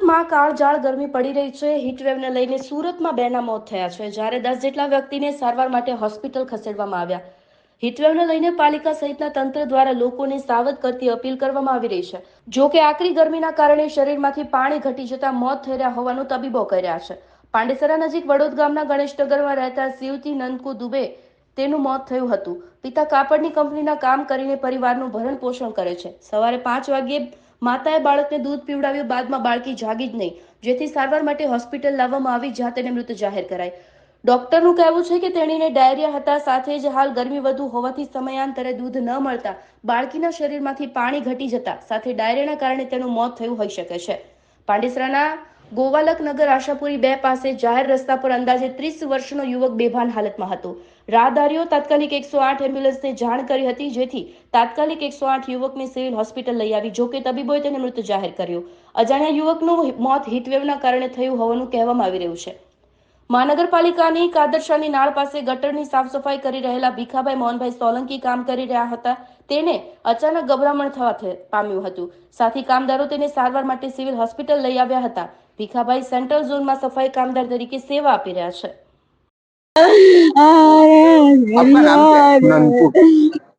સુરતમાં કાળઝાળ ગરમી પડી રહી છે। હીટવેવને લઈને સુરતમાં 2ના મોત થયા છે, જ્યારે 10 જેટલા વ્યક્તિને સારવાર માટે હોસ્પિટલ ખસેડવામાં આવ્યા। હીટવેવને લઈને પાલિકા સહિતના તંત્ર દ્વારા લોકોને સાવધ કરતી અપીલ કરવામાં આવી રહી છે। જો કે આકરી ગરમીના કારણે શરીરમાંથી પાણી ઘટી જતા મોત થઈ રહ્યા હોવાનું તબીબો કહી રહ્યા છે। પાંડેસરા નજીક વડોદ ગામના ગણેશનગરમાં રહેતા શિવતી નંદકુ દુબે તેનું મોત થયું હતું। પિતા કાપડની કંપનીના કામ કરીને પરિવારનું ભરણ પોષણ કરે છે। સવારે 5 વાગ્યે માતાએ બાળકને દૂધ પીવડાવ્યું, બાદમાં બાળકી જાગી જ નહીં, જેથી સારવાર માટે હોસ્પિટલ લાવવામાં આવી, જ્યાં તેને મૃત જાહેર કરાઈ। ડોક્ટરનું કહેવું છે કે તેણીને ડાયરિયા હતા, સાથે જ હાલ ગરમી વધુ હોવાથી સમયાંતરે દૂધ ન મળતા બાળકીના શરીરમાંથી પાણી ઘટી જતા સાથે ડાયરિયાના કારણે તેનું મોત થયું હોઈ શકે છે। પાંડેસરાના ગોવાલકનગર આશાપુરી 2 પાસે જાહેર રસ્તા પર અંદાજે 30 વર્ષનો યુવક બેભાન હાલતમાં હતો। રાહદારીઓ તાત્કાલિક 108 એમ્બ્યુલન્સને જાણ કરી હતી, જેથી તાત્કાલિક 108 યુવકને સિવિલ હોસ્પિટલ લઈ આવી, જોકે તબીબોએ તેને મૃત જાહેર કર્યો। અજાણ્યા યુવકનું મોત હીટવેવના કારણે થયું હોવાનું કહેવામાં આવી રહ્યું છે। મહાનગરપાલિકાની કાદરશાની નાળ પાસે ગટરની સાફ સફાઈ કરી રહેલા ભીખાભાઈ મોહનભાઈ સોલંકી કામ કરી રહ્યા હતા। તેને અચાનક ગભરામણ થવા પામ્યું હતું। સાથી કામદારો તેને સારવાર માટે સિવિલ હોસ્પિટલ લઈ આવ્યા હતા। ભીખાભાઈ સેન્ટ્રલ ઝોનમાં સફાઈ કામદાર તરીકે સેવા આપી રહ્યા છે। आपका नाम क्या है? ननकू।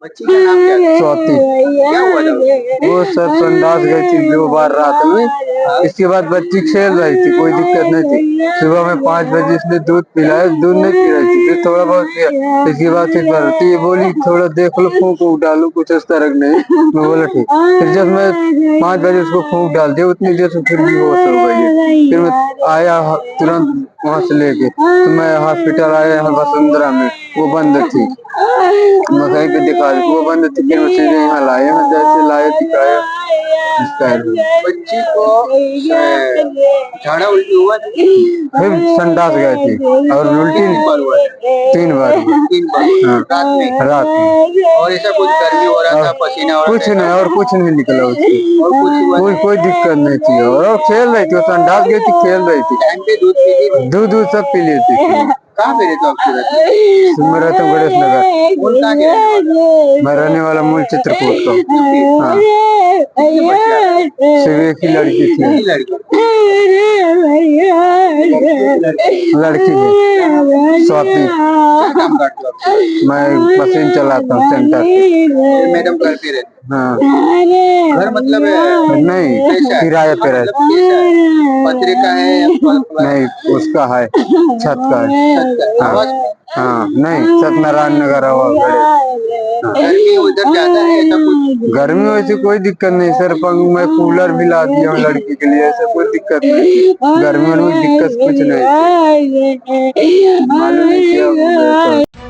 बच्ची का नाम क्या है? स्वाति। क्या हुआ था उसको? वो सर संडास गई थी 2 बार रात में। इसके बाद बच्ची खेल रही थी, कोई दिक्कत नहीं थी। सुबह में 5 बजे इसने दूध पिलाया, दूध नहीं पी रही थी, फिर थोड़ा बहुत पिया। इसके बाद फिर भरती ये बोली थोड़ा देख लो, फूंक डालू कुछ इस तरह नहीं। मैं बोला ठीक। फिर जब मैं 5 बजे उसको फूंक डाल दिया, उतनी देर से फिर भी होश हो गई है। फिर मैं आया तुरंत वहाँ से लेके, तो मैं हॉस्पिटल आया यहाँ वसुंधरा में, वो बंद थी। मैं कहीं पे दिखा दी, वो बंद थी, फिर मैं सीधे यहाँ लाया। मैं जैसे लाया दिखाया बच्ची को झाड़ा उल्टी हुआ था? फिर संडास गए थे और उल्टी कितनी बार हुआ था? 3 बार। 3 बार। हाँ। रात में और ऐसा कुछ गर्मी हो रहा था, पसीना और कुछ नहीं, और कुछ नहीं निकला उसकी, और कुछ हुआ कोई नहीं? कोई दिक्कत नहीं थी। और खेल रही थी, वो संडास गई थी, खेल रही थी, टाइम पे दूध पीती थी? दूध दूध सब पी लेती थी। कहाँ पे रहते हो आप सूरत में? मैं रहता हूँ गणेश नगर। मूल कहाँ के रहने वाले? मैं रहने वाला मूल चित्रकूट का। हाँ। कितनी बच्ची आपकी? सिर्फ एक ही लड़की थी। कितनी लड़की? लड़की है स्वाति। क्या काम करते हो आप? मैं मशीन चलाता हूँ सेंटर पे। ये मैडम करते रहते? हाँ। घर मतलब है? नहीं, कैसा है? किराए पे रहते। मतलब कैसा है? पतरे का है या नहीं, उसका है, छत का है। छत का? हाँ। आवाज में? हाँ नहीं, सत्यनारायण नगर हवा गड़े। गर्मी उधर ज्यादा है ऐसा कुछ? गर्मी वैसे कोई दिक्कत नहीं सर, पंख मैं कूलर भी ला दिया हूँ लड़की के लिए, ऐसा कोई दिक्कत नहीं। गर्मी में कोई दिक्कत कुछ नहीं, मालूम नहीं क्या